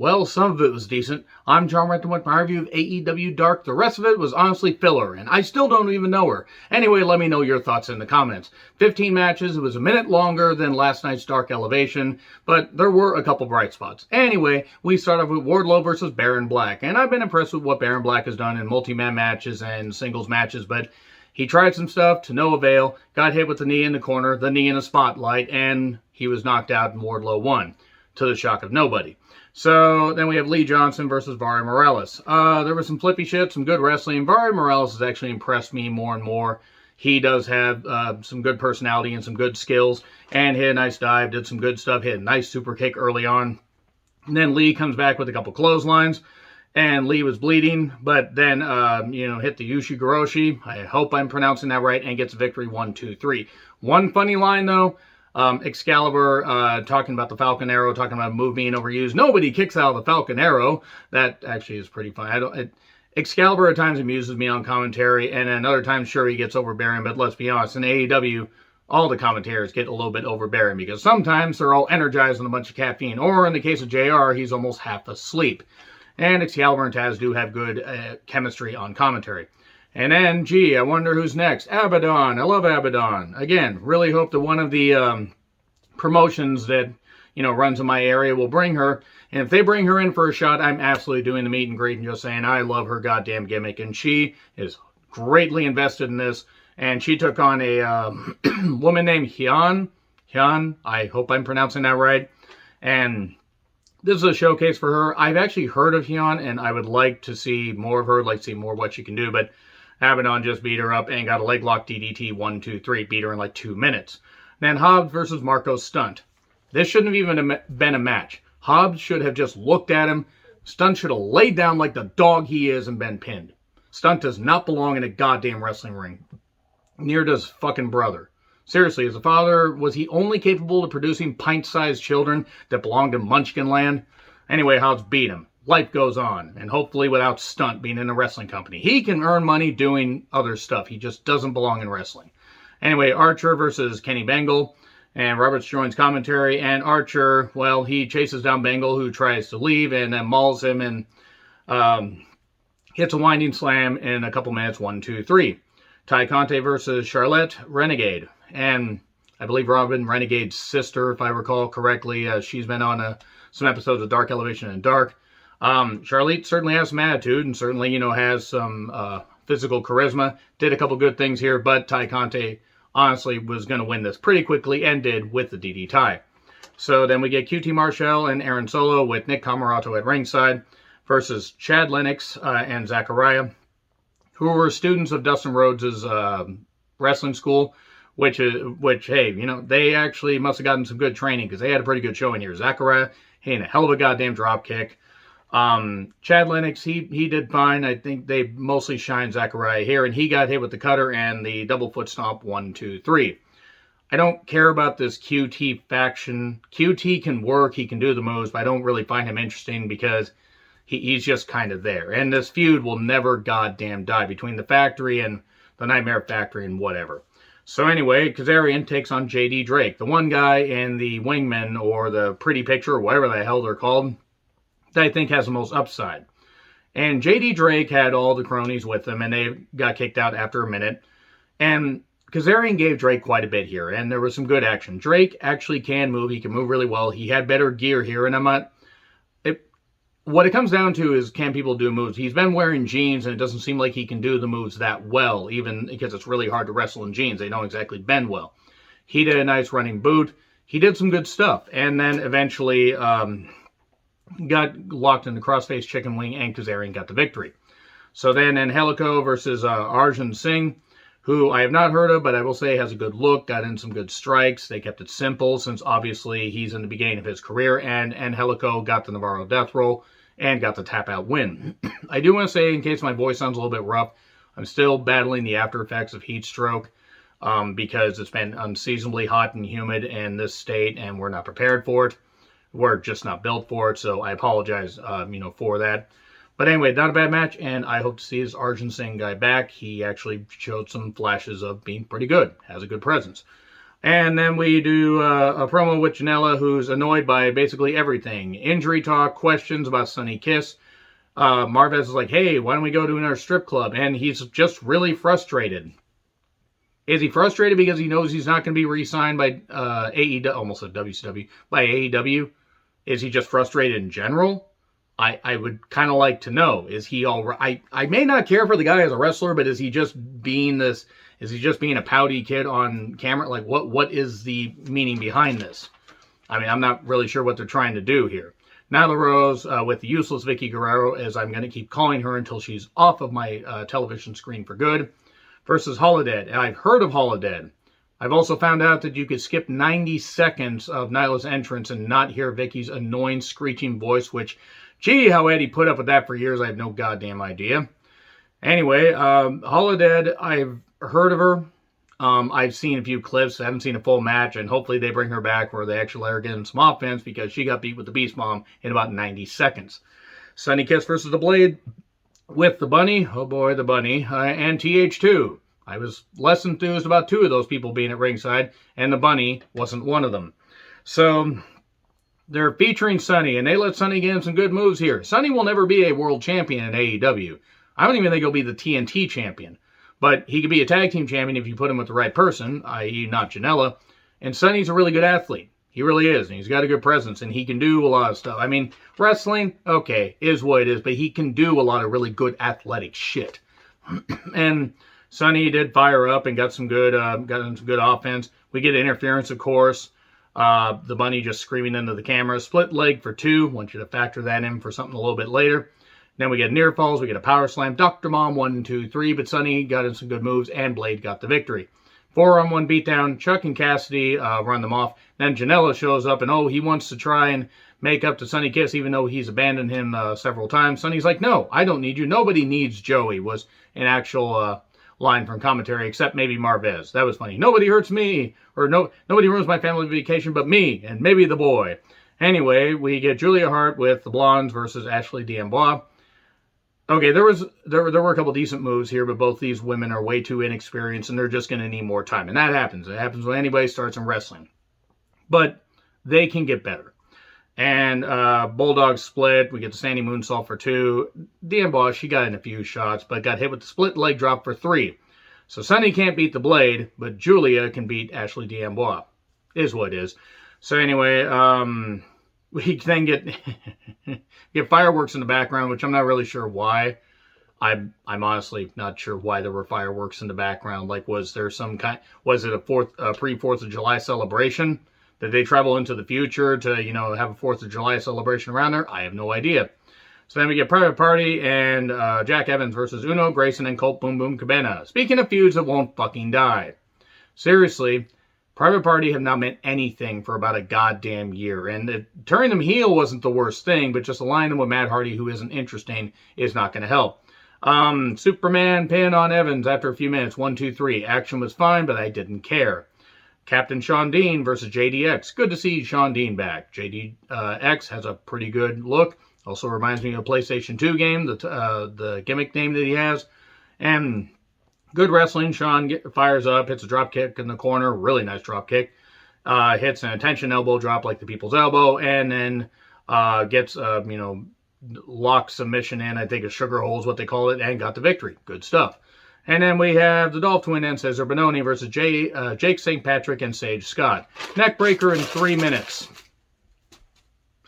Well, some of it was decent. I'm John Renton with my review of AEW Dark. The rest of it was honestly filler, and I still don't even know her. Anyway, let me know your thoughts in the comments. 15 matches, it was a minute longer than last night's Dark Elevation, but there were a couple bright spots. Anyway, we start off with Wardlow versus Baron Black, and I've been impressed with what Baron Black has done in multi-man matches and singles matches, but he tried some stuff to no avail, got hit with the knee in the corner, the knee in the spotlight, and he was knocked out and Wardlow won, to the shock of nobody. So then we have Lee Johnson versus Vari Morales. There was some flippy shit, some good wrestling. Vari Morales has actually impressed me more and more. He does have some good personality and some good skills, and hit a nice dive, did some good stuff, hit a nice super kick early on. And then Lee comes back with a couple clotheslines. And Lee was bleeding, but then, hit the Ushigoroshi. I hope I'm pronouncing that right, and gets a victory 1-2-3. One funny line, though, Excalibur talking about the Falcon Arrow, talking about a move being overused. Nobody kicks out of the Falcon Arrow. That actually is pretty funny. Excalibur at times amuses me on commentary, and then other times, sure, he gets overbearing, but let's be honest, in AEW, all the commentators get a little bit overbearing, because sometimes they're all energized on a bunch of caffeine, or in the case of JR, he's almost half asleep. And Excalibur and Taz do have good chemistry on commentary. And then, I wonder who's next. Abaddon. I love Abaddon. Again, really hope that one of the promotions that, runs in my area will bring her. And if they bring her in for a shot, I'm absolutely doing the meet and greet and just saying, I love her goddamn gimmick. And she is greatly invested in this. And she took on a woman named Hyun. I hope I'm pronouncing that right. And this is a showcase for her. I've actually heard of Hyun, and I would like to see more of her, like to see more of what she can do, but Abaddon just beat her up and got a leg lock DDT 1-2-3, beat her in like 2 minutes. Then Hobbs versus Marco Stunt. This shouldn't have even been a match. Hobbs should have just looked at him. Stunt should have laid down like the dog he is and been pinned. Stunt does not belong in a goddamn wrestling ring. Neither does fucking brother. Seriously, as a father, was he only capable of producing pint-sized children that belonged in Munchkin Land? Anyway, Hobbs beat him. Life goes on, and hopefully without Stunt being in a wrestling company. He can earn money doing other stuff. He just doesn't belong in wrestling. Anyway, Archer versus Kenny Bengal, and Roberts joins commentary, and Archer, well, he chases down Bengal, who tries to leave, and then mauls him, and hits a winding slam in a couple minutes, 1-2-3. Ty Conte versus Charlotte Renegade. And I believe Robin Renegade's sister, if I recall correctly. She's been on some episodes of Dark Elevation and Dark. Charlotte certainly has some attitude and certainly, has some physical charisma. Did a couple good things here, but Ty Conte honestly was going to win this pretty quickly and did with the DD tie. So then we get QT Marshall and Aaron Solo with Nick Camarato at ringside versus Chad Lennox and Zachariah, who were students of Dustin Rhodes' wrestling school. Which, hey, they actually must have gotten some good training because they had a pretty good showing here. Zachariah hitting a hell of a goddamn drop kick. Chad Lennox, he did fine. I think they mostly shined Zachariah here, and he got hit with the cutter and the double foot stomp 1-2-3. I don't care about this QT faction. QT can work, he can do the moves, but I don't really find him interesting because he's just kind of there. And this feud will never goddamn die between the Factory and the Nightmare Factory and whatever. So anyway, Kazarian takes on J.D. Drake, the one guy in the Wingman or the Pretty Picture, or whatever the hell they're called, that I think has the most upside. And J.D. Drake had all the cronies with him, and they got kicked out after a minute. And Kazarian gave Drake quite a bit here, and there was some good action. Drake actually can move. He can move really well. He had better gear here, and what it comes down to is, can people do moves? He's been wearing jeans, and it doesn't seem like he can do the moves that well, even because it's really hard to wrestle in jeans. They don't exactly bend well. He did a nice running boot. He did some good stuff, and then eventually got locked in the crossface chicken wing, and Kazarian got the victory. So then Angelico versus Arjun Singh, who I have not heard of, but I will say has a good look, got in some good strikes. They kept it simple, since obviously he's in the beginning of his career, and Angelico got the Navarro Death Roll and got the tap-out win. I do want to say, in case my voice sounds a little bit rough, I'm still battling the after effects of heat stroke because it's been unseasonably hot and humid in this state, and we're not prepared for it. We're just not built for it, so I apologize, for that. But anyway, not a bad match, and I hope to see this Arjun Singh guy back. He actually showed some flashes of being pretty good, has a good presence. And then we do a promo with Janela, who's annoyed by basically everything. Injury talk, questions about Sunny Kiss. Marvez is like, hey, why don't we go to another strip club? And he's just really frustrated. Is he frustrated because he knows he's not going to be re-signed by AEW, almost at WCW, by AEW? Is he just frustrated in general? I would kind of like to know. Is he all right? I may not care for the guy as a wrestler, but is he just being this? Is he just being a pouty kid on camera? Like, what is the meaning behind this? I mean, I'm not really sure what they're trying to do here. Nyla Rose with the useless Vicky Guerrero, as I'm going to keep calling her until she's off of my television screen for good, versus Holodead. I've heard of Holodead. I've also found out that you could skip 90 seconds of Nyla's entrance and not hear Vicky's annoying screeching voice, which, gee, how Eddie put up with that for years, I have no goddamn idea. Anyway, Holodead, I've heard of her. I've seen a few clips. I haven't seen a full match, and hopefully they bring her back where they actually let her get in some offense because she got beat with the Beast Bomb in about 90 seconds. Sunny Kiss versus the Blade with the Bunny. Oh boy, the Bunny. And TH2. I was less enthused about two of those people being at ringside, and the Bunny wasn't one of them. So they're featuring Sunny, and they let Sunny get in some good moves here. Sunny will never be a world champion in AEW. I don't even think he'll be the TNT champion. But he could be a tag team champion if you put him with the right person, i.e. not Janela. And Sunny's a really good athlete. He really is. And he's got a good presence. And he can do a lot of stuff. I mean, wrestling, okay, is what it is. But he can do a lot of really good athletic shit. And Sunny did fire up and got some good offense. We get interference, of course. The Bunny just screaming into the camera. Split leg for 2. Want you to factor that in for something a little bit later. Then we get near falls, we get a power slam, Dr. Mom 1, 2, 3, but Sunny got in some good moves, and Blade got the victory. 4-on-1 beatdown, Chuck and Cassidy run them off. Then Janela shows up, and he wants to try and make up to Sunny Kiss, even though he's abandoned him several times. Sunny's like, no, I don't need you. Nobody needs Joey, was an actual line from commentary, except maybe Marvez. That was funny. Nobody hurts me, or nobody ruins my family vacation but me, and maybe the boy. Anyway, we get Julia Hart with the Blondes versus Ashley D'Amboise. Okay, there were a couple decent moves here, but both these women are way too inexperienced, and they're just going to need more time. And that happens. It happens when anybody starts in wrestling. But they can get better. And Bulldog split. We get the Sandy Moonsault for 2. D'Amboise, she got in a few shots, but got hit with the split leg drop for 3. So Sunny can't beat the Blade, but Julia can beat Ashley D'Amboise. Is what it is. So anyway, we then get fireworks in the background, which I'm not really sure why. I'm honestly not sure why there were fireworks in the background. Like, was there some kind? Was it a pre-4th of July celebration? Did they travel into the future to have a 4th of July celebration around there? I have no idea. So then we get Private Party and Jack Evans versus Uno, Grayson, and Colt Boom Boom Cabana. Speaking of feuds that won't fucking die, seriously. Private Party have not meant anything for about a goddamn year. And turning them heel wasn't the worst thing, but just aligning them with Matt Hardy, who isn't interesting, is not going to help. Superman pin on Evans after a few minutes. 1, 2, 3. Action was fine, but I didn't care. Captain Shawn Dean versus JDX. Good to see Shawn Dean back. JDX has a pretty good look. Also reminds me of a PlayStation 2 game, the gimmick name that he has. And good wrestling. Shawn fires up, hits a drop kick in the corner. Really nice drop kick. Hits an attention elbow drop like the People's Elbow. And then gets, lock submission in. I think a sugar hole is what they call it. And got the victory. Good stuff. And then we have the Dolph Twin and Cesar Bononi versus Jake St. Patrick and Sage Scott. Neck breaker in 3 minutes.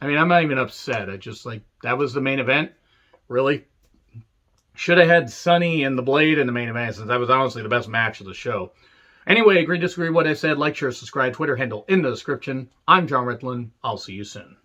I mean, I'm not even upset. I just, that was the main event? Really? Should have had Sunny and the Blade in the main event, since that was honestly the best match of the show. Anyway, agree, disagree with what I said. Like, share, subscribe, Twitter handle in the description. I'm John Ritlin. I'll see you soon.